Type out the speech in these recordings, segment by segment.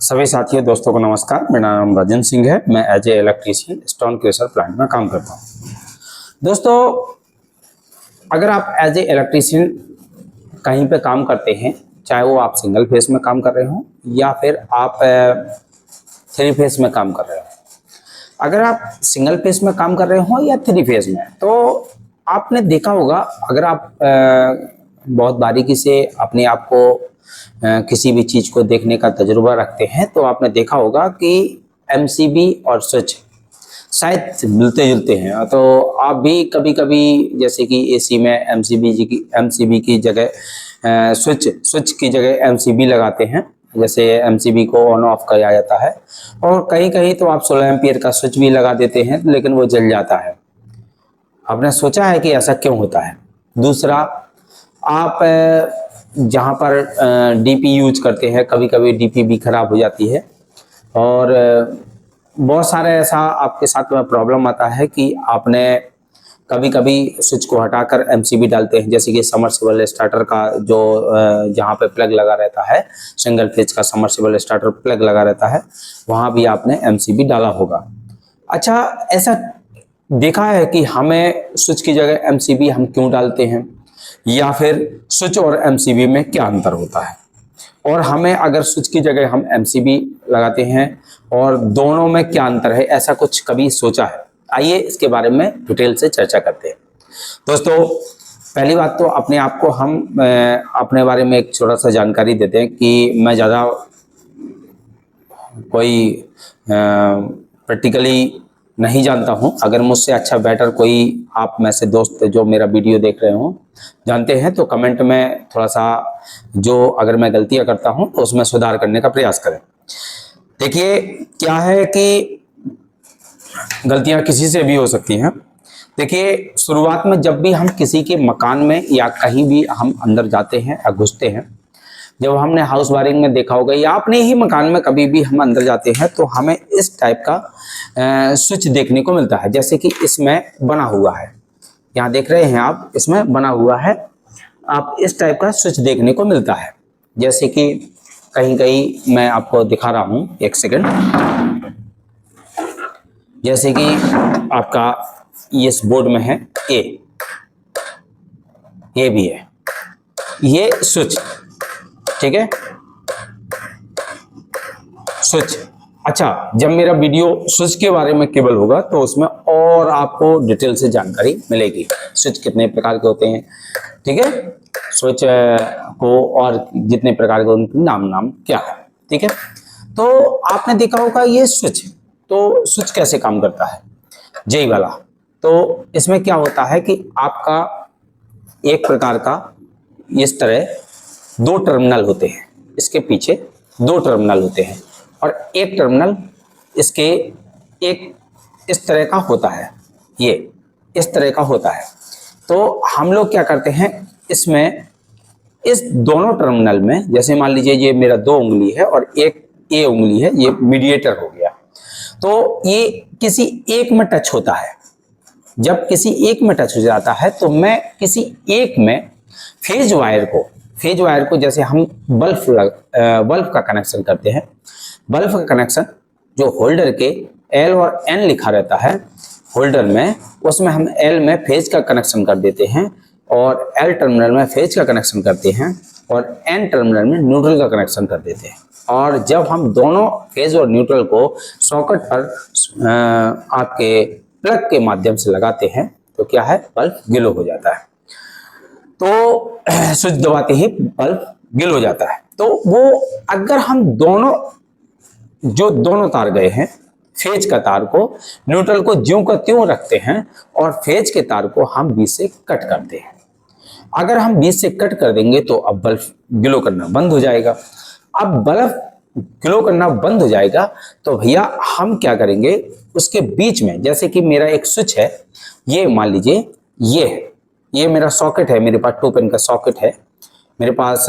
सभी साथियों दोस्तों को नमस्कार। मेरा नाम राजन सिंह है। मैं as a electrician stone crusher plant में काम करता हूं। दोस्तों, अगर आप एज ए इलेक्ट्रीशियन कहीं पे काम करते हैं, चाहे वो आप सिंगल फेस में काम कर रहे हो या फिर आप थ्री फेस में काम कर रहे हो, अगर आप सिंगल फेस में काम कर रहे हो या थ्री फेस में, तो आपने देखा होगा, अगर आप बहुत बारीकी से अपने आप को किसी भी चीज़ को देखने का तजुर्बा रखते हैं, तो आपने देखा होगा कि एमसीबी और स्विच शायद मिलते जुलते हैं। तो आप भी कभी कभी जैसे कि एसी में एमसीबी की जगह स्विच की जगह एमसीबी लगाते हैं। जैसे एमसीबी को ऑन ऑफ किया जाता है, और कहीं कहीं तो आप 16 एम्पियर का स्विच भी लगा देते हैं, लेकिन वो जल जाता है। आपने सोचा है कि ऐसा क्यों होता है? दूसरा, आप जहाँ पर डीपी यूज करते हैं, कभी कभी डीपी भी खराब हो जाती है, और बहुत सारे ऐसा आपके साथ में प्रॉब्लम आता है कि आपने कभी कभी स्विच को हटाकर एमसीबी डालते हैं। जैसे कि समरसेबल स्टार्टर का जो जहाँ पे प्लग लगा रहता है, सिंगल फेज का समरसेबल स्टार्टर प्लग लगा रहता है, वहाँ भी आपने एमसीबी डाला होगा। अच्छा, ऐसा देखा है कि हमें स्विच की जगह एमसीबी हम क्यों डालते हैं, या फिर स्विच और एमसीबी में क्या अंतर होता है, और हमें अगर स्विच की जगह हम एमसीबी लगाते हैं और दोनों में क्या अंतर है, ऐसा कुछ कभी सोचा है? आइए इसके बारे में डिटेल से चर्चा करते हैं। दोस्तों, पहली बात तो अपने आप को हम अपने बारे में एक छोटा सा जानकारी देते हैं कि मैं ज़्यादा कोई प्रैक्टिकली नहीं जानता हूं। अगर मुझसे अच्छा बेटर कोई आप में से दोस्त जो मेरा वीडियो देख रहे हो जानते हैं, तो कमेंट में थोड़ा सा जो अगर मैं गलतियां करता हूं तो उसमें सुधार करने का प्रयास करें। देखिए, क्या है कि गलतियां किसी से भी हो सकती हैं। देखिए, शुरुआत में जब भी हम किसी के मकान में या कहीं भी हम अंदर जाते हैं या घुसते हैं, जब हमने हाउस वायरिंग में देखा होगा या अपने ही मकान में कभी भी हम अंदर जाते हैं, तो हमें इस टाइप का स्विच देखने को मिलता है। जैसे कि इसमें बना हुआ है, यहाँ देख रहे हैं आप, इसमें बना हुआ है, आप इस टाइप का स्विच देखने को मिलता है। जैसे कि कहीं कहीं मैं आपको दिखा रहा हूँ, एक सेकंड। जैसे कि आपका इस बोर्ड में है ये भी है, ये स्विच, ठीक है, स्विच। अच्छा, जब मेरा वीडियो स्विच के बारे में केवल होगा तो उसमें और आपको डिटेल से जानकारी मिलेगी। स्विच कितने प्रकार के होते हैं, ठीक है, स्विच को और जितने प्रकार के उनके नाम क्या है, ठीक है। तो आपने देखा होगा ये स्विच, तो स्विच कैसे काम करता है, यही वाला। तो इसमें क्या होता है कि आपका एक प्रकार का इस तरह दो टर्मिनल होते हैं, इसके पीछे दो टर्मिनल होते हैं, और एक टर्मिनल इसके एक इस तरह का होता है, ये इस तरह का होता है। तो हम लोग क्या करते हैं, इसमें इस दोनों टर्मिनल में, जैसे मान लीजिए ये मेरा 2 उंगली है और एक ये उंगली है, ये मीडिएटर हो गया, तो ये किसी एक में टच होता है। जब किसी एक में टच हो जाता है, तो मैं किसी एक में फेज वायर को जैसे हम बल्ब का कनेक्शन करते हैं, बल्ब का कनेक्शन जो होल्डर के L और N लिखा रहता है होल्डर में, उसमें हम L में फेज का कनेक्शन कर देते हैं, और L टर्मिनल में फेज का कनेक्शन करते हैं, और N टर्मिनल में न्यूट्रल का कनेक्शन कर देते हैं। और जब हम दोनों फेज और न्यूट्रल को सॉकेट पर आपके प्लग के माध्यम से लगाते हैं, तो क्या है, बल्ब गिलो हो जाता है। तो स्विच दबाते ही बल्ब गिल हो जाता है। तो वो अगर हम दोनों तार गए हैं, फेज का तार को न्यूट्रल को ज्यों का त्यों रखते हैं, और फेज के तार को हम बीच से कट करते हैं। अगर हम बीच से कट कर देंगे तो अब बल्ब ग्लो करना बंद हो जाएगा। अब बल्ब ग्लो करना बंद हो जाएगा, तो भैया हम क्या करेंगे, उसके बीच में, जैसे कि मेरा एक स्विच है, ये मान लीजिए ये मेरा सॉकेट है, मेरे पास 2 पिन का सॉकेट है, मेरे पास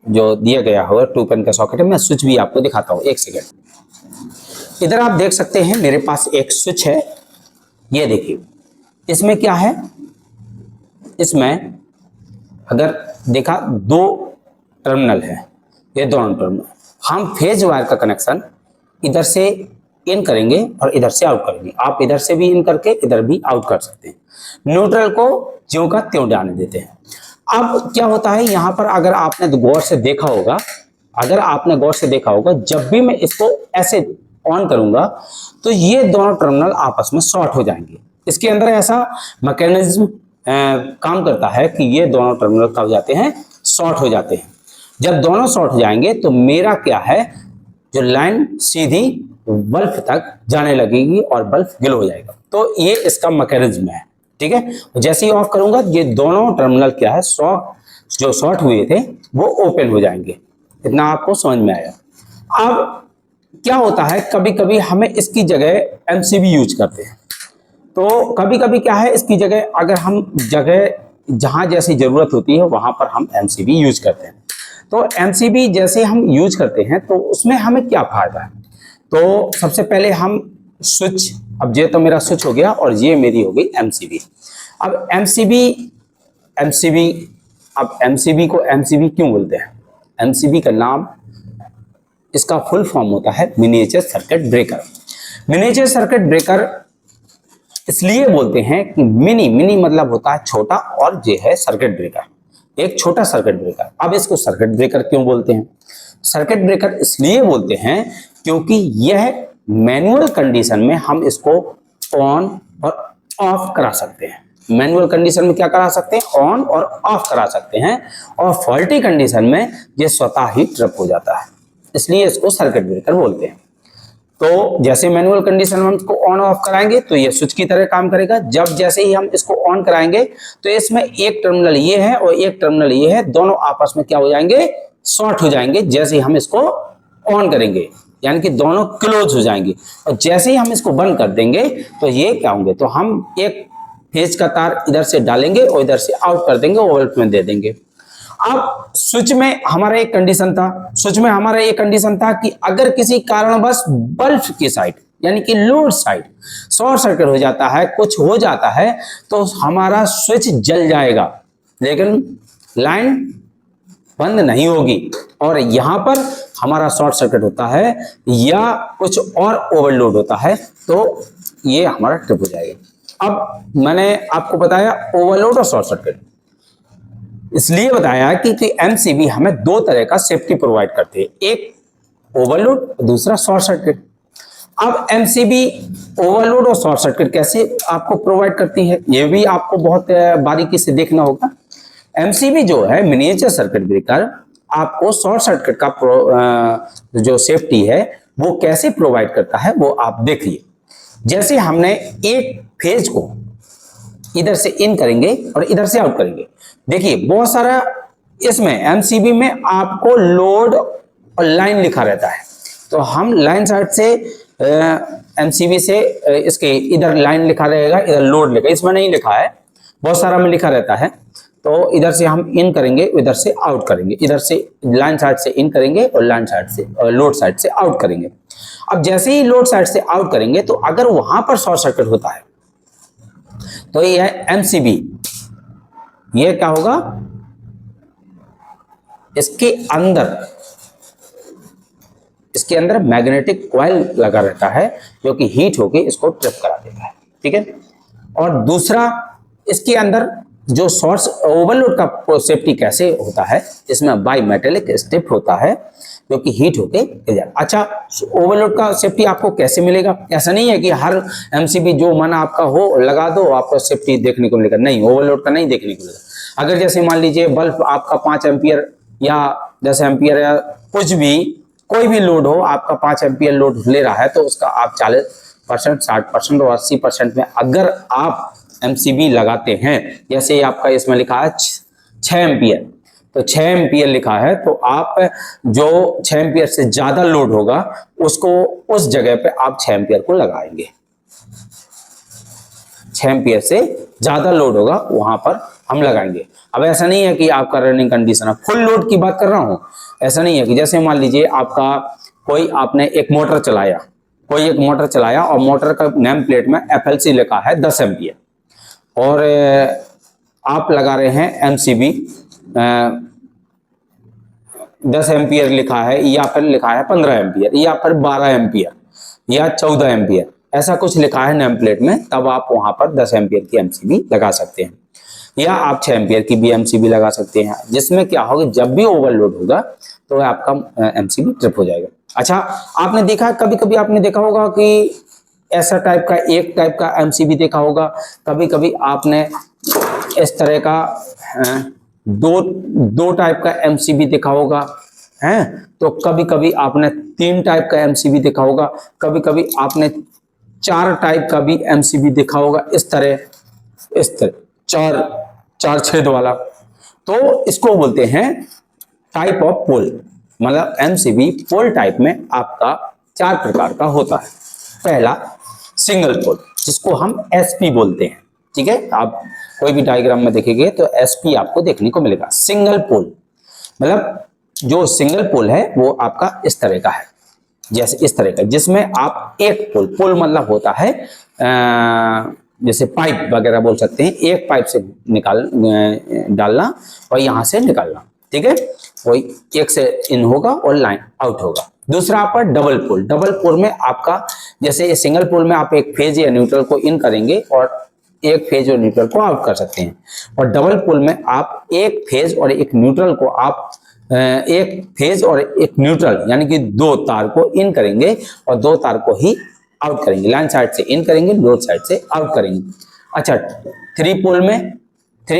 जो दिया गया होगा 2 पिन का सॉकेट है। मैं स्विच भी आपको दिखाता हूँ, एक सेकेंड। इधर आप देख सकते हैं मेरे पास एक स्विच है, ये देखिए, इसमें क्या है, इसमें अगर देखा 2 टर्मिनल है, ये दोनों टर्मिनल हम फेज वायर का कनेक्शन इधर से इन करेंगे और इधर से आउट करेंगे। आप इधर से भी इन करके इधर भी आउट कर सकते हैं। न्यूट्रल को ज्यों का त्यों जाने देते हैं। अब क्या होता है यहाँ पर, अगर आपने गौर से देखा होगा, जब भी मैं इसको ऐसे ऑन करूंगा तो ये दोनों टर्मिनल आपस में शॉर्ट हो जाएंगे। इसके अंदर ऐसा मैकेनिज्म काम करता है कि ये दोनों टर्मिनल क्या हो जाते हैं, शॉर्ट हो जाते हैं। जब दोनों शॉर्ट हो जाएंगे तो मेरा क्या है, जो लाइन सीधी बल्ब तक जाने लगेगी और बल्ब गिल हो जाएगा। तो ये इसका मैकेनिज्म है, ठीक है। जैसे ही ऑफ करूंगा ये दोनों टर्मिनल क्या है, जो शॉर्ट हुए थे वो ओपन हो जाएंगे। इतना आपको समझ में आया। अब क्या होता है, कभी कभी हमें इसकी जगह एमसीबी यूज करते हैं। तो कभी कभी क्या है, इसकी जगह अगर हम जहां जैसी जरूरत होती है वहां पर हम एमसीबी यूज करते हैं। तो एमसीबी जैसे हम यूज करते हैं तो उसमें हमें क्या फायदा है। तो सबसे पहले हम स्विच, अब ये तो मेरा स्विच हो गया और ये मेरी हो गई एमसीबी। अब एमसीबी को एमसीबी क्यों बोलते हैं? एमसीबी का नाम, इसका फुल फॉर्म होता है miniature circuit breaker. Miniature circuit breaker इसलिए बोलते हैं कि मिनी मतलब होता है छोटा, और ये है सर्किट ब्रेकर, एक छोटा सर्किट ब्रेकर। अब इसको सर्किट ब्रेकर क्यों बोलते हैं? सर्किट ब्रेकर इसलिए बोलते हैं क्योंकि यह मैनुअल कंडीशन में हम इसको ऑन और ऑफ करा सकते हैं। मैनुअल कंडीशन में क्या करा सकते हैं, ऑन और ऑफ करा सकते हैं, और फॉल्टी कंडीशन में ये स्वतः ही ट्रिप हो जाता है, इसलिए इसको सर्किट ब्रेकर बोलते हैं। तो जैसे मैनुअल कंडीशन में हम इसको ऑन ऑफ कराएंगे तो ये स्विच की तरह काम करेगा। जब जैसे ही हम इसको ऑन कराएंगे तो इसमें एक टर्मिनल ये है और एक टर्मिनल ये है, दोनों आपस में क्या हो जाएंगे, शॉर्ट हो जाएंगे जैसे ही हम इसको ऑन करेंगे, यानी कि दोनों क्लोज हो जाएंगे। और जैसे ही हम इसको बंद कर देंगे तो ये क्या होंगे, तो हम एक फेज का तार इधर से डालेंगे और इधर से आउट कर देंगे और बल्ब में दे देंगे। अब स्विच में हमारा एक कंडीशन था, कि अगर किसी कारणवश बल्ब की साइड यानी कि लोड साइड शॉर्ट सर्किट हो जाता है, कुछ हो जाता है, तो हमारा स्विच जल जाएगा लेकिन लाइन बंद नहीं होगी, और यहां पर हमारा शॉर्ट सर्किट होता है या कुछ और ओवरलोड होता है तो ये हमारा ट्रिप हो जाएगा। अब मैंने आपको बताया ओवरलोड और शॉर्ट सर्किट, इसलिए बताया कि एमसीबी हमें दो तरह का सेफ्टी प्रोवाइड करती है, एक ओवरलोड, दूसरा शॉर्ट सर्किट। अब एमसीबी ओवरलोड और शॉर्ट सर्किट कैसे आपको प्रोवाइड करती है, ये भी आपको बहुत बारीकी से देखना होगा। एमसीबी जो है मिनिएचर सर्किट ब्रेकर, आपको शॉर्ट सर्किट का जो सेफ्टी है वो कैसे प्रोवाइड करता है वो आप देखिए। जैसे हमने एक फेज को इधर से इन करेंगे और इधर से आउट करेंगे, देखिए बहुत सारा इसमें एमसीबी में आपको लोड और लाइन लिखा रहता है, तो हम लाइन साइड से एमसीबी से इसके इधर लाइन लिखा रहेगा, इधर लोड लिखा, इसमें नहीं लिखा है, बहुत सारा में लिखा रहता है। तो इधर से हम इन करेंगे, इधर से आउट करेंगे, इधर से लाइन साइड से इन करेंगे और लाइन साइड से लोड साइड से आउट करेंगे। अब जैसे ही लोड साइड से आउट करेंगे तो अगर वहां पर शॉर्ट सर्किट होता है तो ये है एमसीबी, ये क्या होगा, इसके अंदर मैग्नेटिक कॉइल लगा रहता है जो कि हीट होके इसको ट्रिप करा देता है, ठीक है। और दूसरा, इसके अंदर जो शॉर्ट ओवरलोड का सेफ्टी कैसे होता है, इसमें बाई मेटेलिक स्ट्रिप होता है जो कि हीट होके गिर जाए। अच्छा, ओवरलोड का सेफ्टी आपको कैसे मिलेगा? ऐसा नहीं है कि हर एमसीबी जो मन आपका हो लगा दो आपको सेफ्टी देखने को मिलेगा, नहीं, ओवरलोड का नहीं देखने को मिलेगा। अगर जैसे मान लीजिए बल्ब आपका 5 एम्पियर या 10 एम्पियर या कुछ भी कोई भी लोड हो, आपका 5 एम्पियर लोड ले रहा है तो उसका आप 40%, 60% और 80% में अगर आप एमसीबी लगाते हैं, जैसे आपका इसमें लिखा है 6 एम्पियर, तो 6 एम्पियर लिखा है, तो आप जो 6 एम्पियर से ज्यादा लोड होगा उसको उस जगह पे आप 6 एम्पियर को लगाएंगे। 6 एम्पियर से ज्यादा लोड होगा वहां पर हम लगाएंगे। अब ऐसा नहीं है कि आपका रनिंग कंडीशन है, फुल लोड की बात कर रहा हूं, ऐसा नहीं है कि जैसे मान लीजिए आपका आपने एक मोटर चलाया और मोटर का नेम प्लेट में FLC लिखा है 10 एम्पियर और आप लगा रहे हैं एमसीबी 10 एम्पियर लिखा है या फिर लिखा है 15 एम्पियर या फिर 12 एम्पियर या 14 एम्पियर, ऐसा कुछ लिखा है नेम प्लेट में, तब आप वहां पर 10 एम्पियर की एमसीबी लगा सकते हैं, या आप 6 एम्पियर की भी एमसीबी लगा सकते हैं, जिसमें क्या होगा जब भी ओवरलोड होगा तो आपका एमसीबी ट्रिप हो जाएगा। अच्छा, आपने देखा, कभी कभी आपने देखा होगा कि ऐसा टाइप का एक टाइप का एमसीबी देखा होगा, कभी कभी आपने इस तरह का दो टाइप का एमसीबी देखा होगा है, तो कभी कभी आपने 3 टाइप का एमसीबी देखा होगा, कभी कभी आपने 4 टाइप का भी एमसीबी देखा होगा, इस तरह चार छेद वाला। तो इसको बोलते हैं टाइप ऑफ पोल, मतलब एमसीबी पोल टाइप में आपका 4 प्रकार का होता है। पहला सिंगल पोल, जिसको हम एसपी बोलते हैं, ठीक है, आप कोई भी डायग्राम में देखेंगे तो एसपी आपको देखने को मिलेगा। सिंगल पोल मतलब जो सिंगल पोल है वो आपका इस तरह का है, जैसे इस तरह का, जिसमें आप एक पोल मतलब होता है जैसे पाइप वगैरह बोल सकते हैं, एक पाइप से डालना और यहां से निकालना, ठीक है, वही एक से इन होगा और लाइन आउट होगा। दूसरा आपका डबल पोल। डबल पोल में आपका जैसे सिंगल पोल में आप एक फेज या न्यूट्रल को इन करेंगे और एक फेज और न्यूट्रल को आउट कर सकते हैं, और डबल पोल में आप एक फेज और एक न्यूट्रल को आप एक फेज और एक न्यूट्रल यानी कि 2 तार को इन करेंगे और 2 तार को ही आउट करेंगे, लाइन साइड से इन करेंगे, लोड साइड से आउट करेंगे। अच्छा, थ्री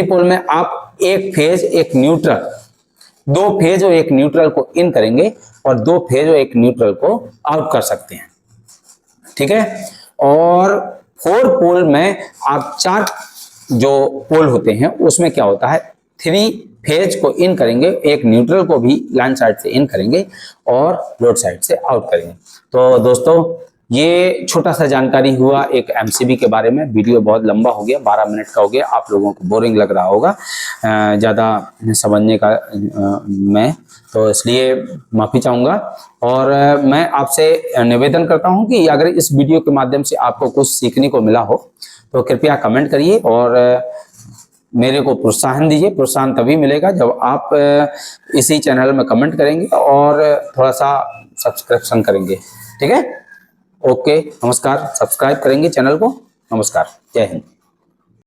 पोल में आप एक फेज एक न्यूट्रल, 2 फेज और एक न्यूट्रल को इन करेंगे और 2 फेज और एक न्यूट्रल को आउट कर सकते हैं, ठीक है। और 4 पोल में आप 4 जो पोल होते हैं उसमें क्या होता है, 3 फेज को इन करेंगे, एक न्यूट्रल को भी लाइन साइड से इन करेंगे और लोड साइड से आउट करेंगे। तो दोस्तों ये छोटा सा जानकारी हुआ एक एमसीबी के बारे में। वीडियो बहुत लंबा हो गया, 12 मिनट का हो गया, आप लोगों को बोरिंग लग रहा होगा ज़्यादा समझने का मैं, तो इसलिए माफ़ी चाहूँगा। और मैं आपसे निवेदन करता हूँ कि अगर इस वीडियो के माध्यम से आपको कुछ सीखने को मिला हो तो कृपया कमेंट करिए और मेरे को प्रोत्साहन दीजिए। प्रोत्साहन तभी मिलेगा जब आप इसी चैनल में कमेंट करेंगे और थोड़ा सा सब्सक्रिप्शन करेंगे, ठीक है। ओके, नमस्कार, सब्सक्राइब करेंगे चैनल को। नमस्कार, जय हिंद।